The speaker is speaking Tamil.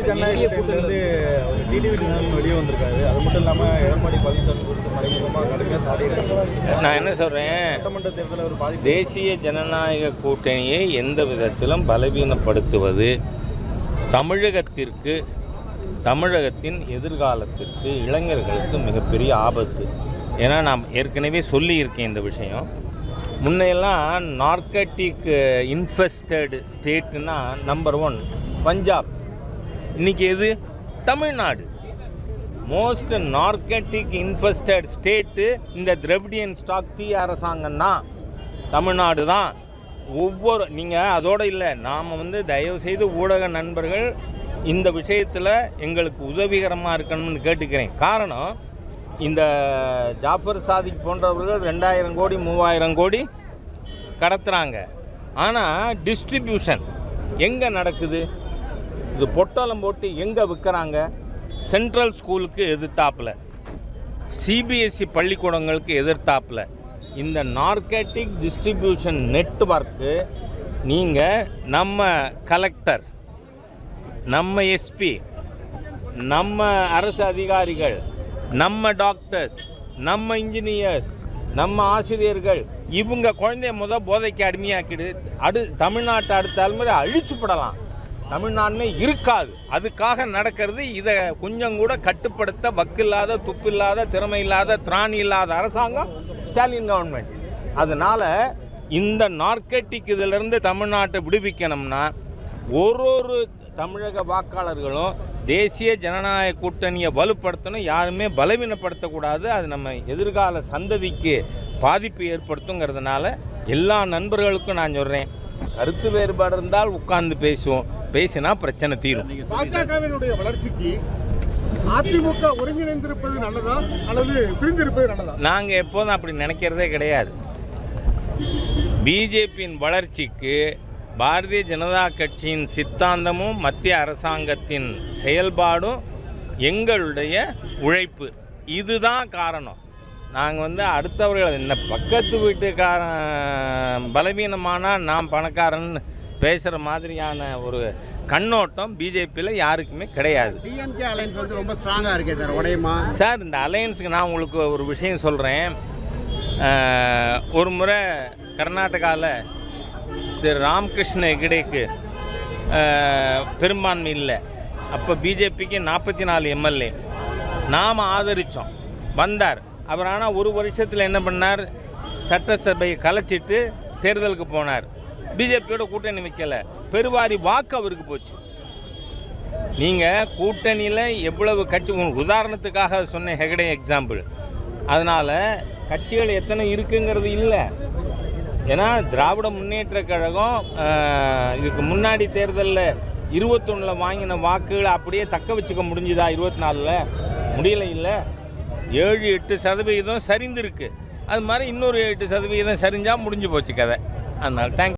ஜனநாயக கூட்டணியிலிருந்து ஒரு டிடிவி தினகரன் வெளியே வந்திருக்காரு. அது மட்டும் இல்லாமல் எடப்பாடி பழனிசாமி குறித்து மறைமுகமாக கடுமையாக சாடியிருக்காங்க. நான் என்ன சொல்கிறேன், சட்டமன்ற தேர்தலில் ஒரு பாதிப்பு தேசிய ஜனநாயக கூட்டணியை எந்த விதத்திலும் பலவீனப்படுத்துவது தமிழகத்தின் எதிர்காலத்திற்கு இளைஞர்களுக்கு மிகப்பெரிய ஆபத்து. ஏன்னா நான் ஏற்கனவே சொல்லியிருக்கேன் இந்த விஷயம். முன்னையெல்லாம் நார்கட்டிக் இன்ஃபெஸ்டட் ஸ்டேட்னா நம்பர் 1 பஞ்சாப். இன்றைக்கி எது? தமிழ்நாடு. மோஸ்ட் நார்கட்டிக் இன்ஃபெஸ்டட் ஸ்டேட்டு இந்த திராவிடியன் ஸ்டாக் தீ அரசாங்கம் தான், தமிழ்நாடு தான். நீங்கள் அதோடு இல்லை, நாம் தயவுசெய்து ஊடக நண்பர்கள் இந்த விஷயத்தில் எங்களுக்கு உதவிகரமாக இருக்கணும்னு கேட்டுக்கிறேன். காரணம், இந்த ஜாஃபர் சாதிக் போன்றவர்கள் 2000 கோடி 3000 கோடி கடத்துகிறாங்க. ஆனால் டிஸ்ட்ரிபியூஷன் எங்கே நடக்குது? இது பொட்டலம் போட்டு எங்கே விற்கிறாங்க? சென்ட்ரல் ஸ்கூலுக்கு எதிர்த்தாப்பில், சிபிஎஸ்சி பள்ளிக்கூடங்களுக்கு எதிர்த்தாப்பில் இந்த நார்கட்டிக் டிஸ்ட்ரிபியூஷன் நெட்வொர்க்கு. நீங்கள் நம்ம கலெக்டர், நம்ம எஸ்பி, நம்ம அரசு அதிகாரிகள், நம்ம டாக்டர்ஸ், நம்ம இன்ஜினியர்ஸ், நம்ம ஆசிரியர்கள், இவங்க குழந்தைய போதைக்கு அடிமையாக்கிடு தமிழ்நாட்டை அடுத்த தலைமுறை அழிச்சுப்படலாம். தமிழ்நாடுமே இருக்காது. அதுக்காக நடக்கிறது. இதை கொஞ்சம் கூட கட்டுப்படுத்த வக்கில்லாத, துப்பில்லாத, திறமை இல்லாத, திராணி இல்லாத அரசாங்கம் ஸ்டாலின் கவர்மெண்ட். அதனால் இந்த நார்கட்டிக் இதிலிருந்து தமிழ்நாட்டை விடுவிக்கணும்னா ஒரு தமிழக வாக்காளர்களும் தேசிய ஜனநாயக கூட்டணியை வலுப்படுத்தணும். யாருமே பலவீனப்படுத்தக்கூடாது. அது நம்ம எதிர்கால சந்ததிக்கு பாதிப்பு ஏற்படுத்துங்கிறதுனால எல்லா நண்பர்களுக்கும் நான் சொல்கிறேன், கருத்து வேறுபாடு இருந்தால் உட்கார்ந்து பேசுவோம், பேசினா பிரச்சனை தீரும். பாஜகவினுடைய வளர்ச்சிக்கு அதிமுக ஒருங்கிணைந்திருப்பது நல்லதா அல்லது பிரிந்திருப்பது நல்லதா? நாங்கள் எப்போதும் அப்படி நினைக்கிறதே கிடையாது. பிஜேபியின் வளர்ச்சிக்கு பாரதிய ஜனதா கட்சியின் சித்தாந்தமும் மத்திய அரசாங்கத்தின் செயல்பாடும் எங்களுடைய உழைப்பு, இதுதான் காரணம். நாங்கள் அடுத்தவர்கள் இந்த பக்கத்து வீட்டுக்காரன் பலவீனமானால் நான் பணக்காரன் பேசுகிற மாதிரியான ஒரு கண்ணோட்டம் பிஜேபியில் யாருக்குமே கிடையாது. டிஎம்கே அலையன்ஸ் ரொம்ப ஸ்ட்ராங்காக இருக்குது சார், உடையமா சார்? இந்த அலையன்ஸுக்கு நான் உங்களுக்கு ஒரு விஷயம் சொல்கிறேன். ஒரு முறை கர்நாடகாவில் திரு ராமகிருஷ்ண ஹெகடேக்கு பெரும்பான்மை இல்லை. அப்போ பிஜேபிக்கு 44 எம்எல்ஏ நாம் ஆதரித்தோம். வந்தார் அவர். ஆனால் ஒரு வருஷத்தில் என்ன பண்ணார்? சட்டசபையை கலைச்சிட்டு தேர்தலுக்கு போனார். பிஜேபியோட கூட்டணி வைக்கலை. பெருவாரி வாக்கு அவருக்கு போச்சு. நீங்கள் கூட்டணியில் எவ்வளவு கட்சி, உதாரணத்துக்காக சொன்ன ஹெகடே எக்ஸாம்பிள். அதனால் கட்சிகள் எத்தனை இருக்குங்கிறது இல்லை. ஏன்னா திராவிட முன்னேற்ற கழகம் இதுக்கு முன்னாடி தேர்தலில் 21 வாங்கின வாக்குகளை அப்படியே தக்க வச்சுக்க முடிஞ்சுதா? 24 முடியலை. இல்லை, 7-8% சரிந்திருக்கு. அது மாதிரி இன்னொரு 8% சரிஞ்சால் முடிஞ்சு போச்சு கதை. அதனால் தேங்க்ஸ்.